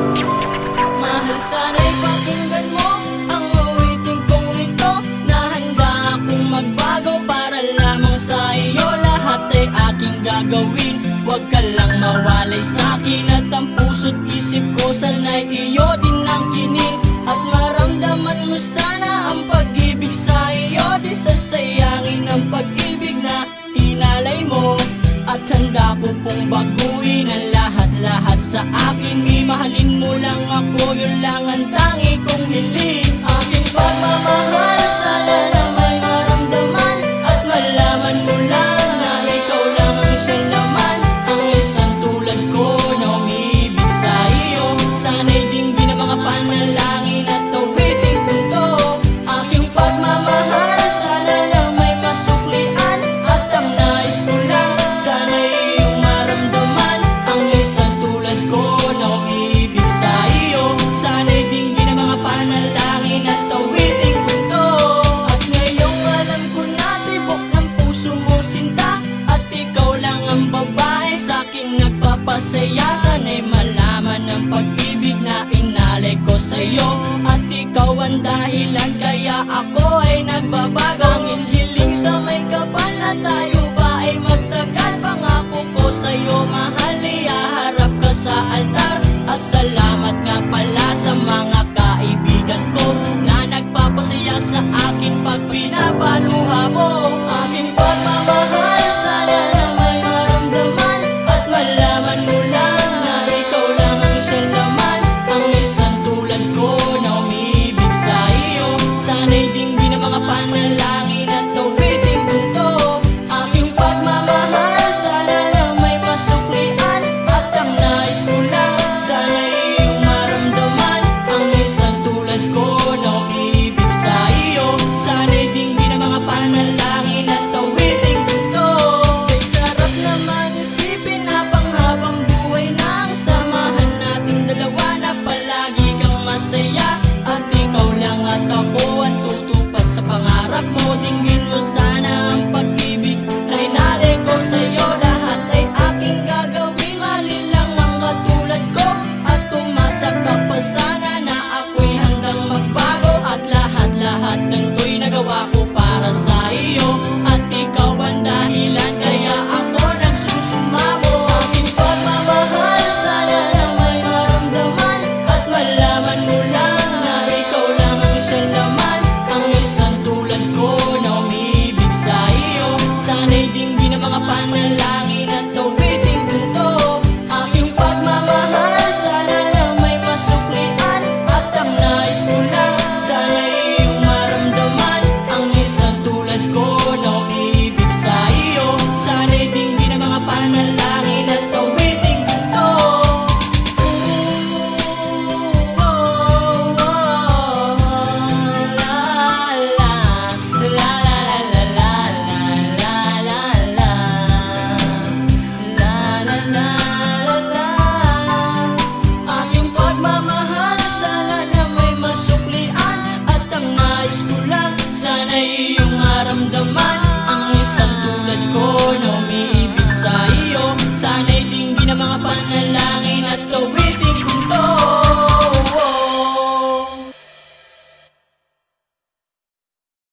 Mahal, sana'y pakinggan mo ang awitin kong ito, na handa akong magbago para lamang sa iyo. Lahat ay aking gagawin, huwag ka lang mawalay sa'kin. At ang puso't isip ko sana'y iyo din ang kining, at maramdaman mo sana ang pag-ibig sa iyo. Di sasayangin ang pag-ibig na hinalay mo, at handa ko pong baguhin ang lahat-lahat sa akin. Mahalin mo lang ako, yun lang ang tangi kong hiling. Aking pagmamahal, sana na may maramdaman, at malaman mo lang na ikaw lang ang siyang laman. Ang isang tulad ko na umibig sa iyo, sana'y dinggin ang mga panalangin at awiting punto. Aking pagmamahal, sana na may masuklian, at ang nais ko lang sana'y iyong maramdaman. Ang isang tulad ko na umibig sa iyo, sana'y dinggin ang mga panalangin at awiting punto. At ngayong alam ko na tibok ng puso mo sinta, at ikaw lang ang babae sa'king nagpapasaya. Sana'y malaman ang pag-ibig na inalay ko sa'yo, at ikaw ang dahilan kaya ako ay nagbabago. Ang hiling sa may kapal na tayo ba ay magtagal. Pangako ko sa'yo mahal, ihaharap ka sa altar. At salamat nga pala sa mga kaibigan ko na nagpapasaya sa akin pag pinapaluha mo. Aking pagmamahal, sana na may maramdaman, at malaman mo lang na ikaw lang ang siyang laman. Ang isang tulad ko na umibig sa iyo, sana'y dinggin ang mga panalangin at awiting punto. Aking pagmamahal, sana na may masuklian, at ang nais ko lang sana'y iyong maramdaman. Ang isang tulad ko na umibig sa iyo, sana'y dinggin ang mga panalangin at awiting punto. Kay sarap naman isipin na panghabang buhay na ang samahan nating dalawa, na palagi kang masaya, at ikaw lang at ako ang tutupad sa pangarap mo. Dinggin mo sana ang pag-ibig na inalay ko sa'yo. Lahat ay aking gagawin, mahalin lang ang katulad ko, at umasa ka pa sana na ako'y handang magbago. At lahat-lahat ng to'y nagawa ko para sa iyo, at ikaw ang dahilan kaya ako nagsusumamo. Aking pagmamahal, sana na may maramdaman, at malaman mo lang na ikaw lang ang siyang laman. Ang isang tulad ko na umibig sa iyo, sana'y dinggin ang mga panalangin at awiting punto. Aking pagmamahal, sana na may masuklian, at ang nais ko lang sana'y iyong maramdaman. Ang isang tulad ko na umibig sa iyo, sana'y dinggin ang mga panalangin at awiting punto. Aking pagmamahal, sana na may masuklian, at ang nais ko lang sana'y iyong maramdaman.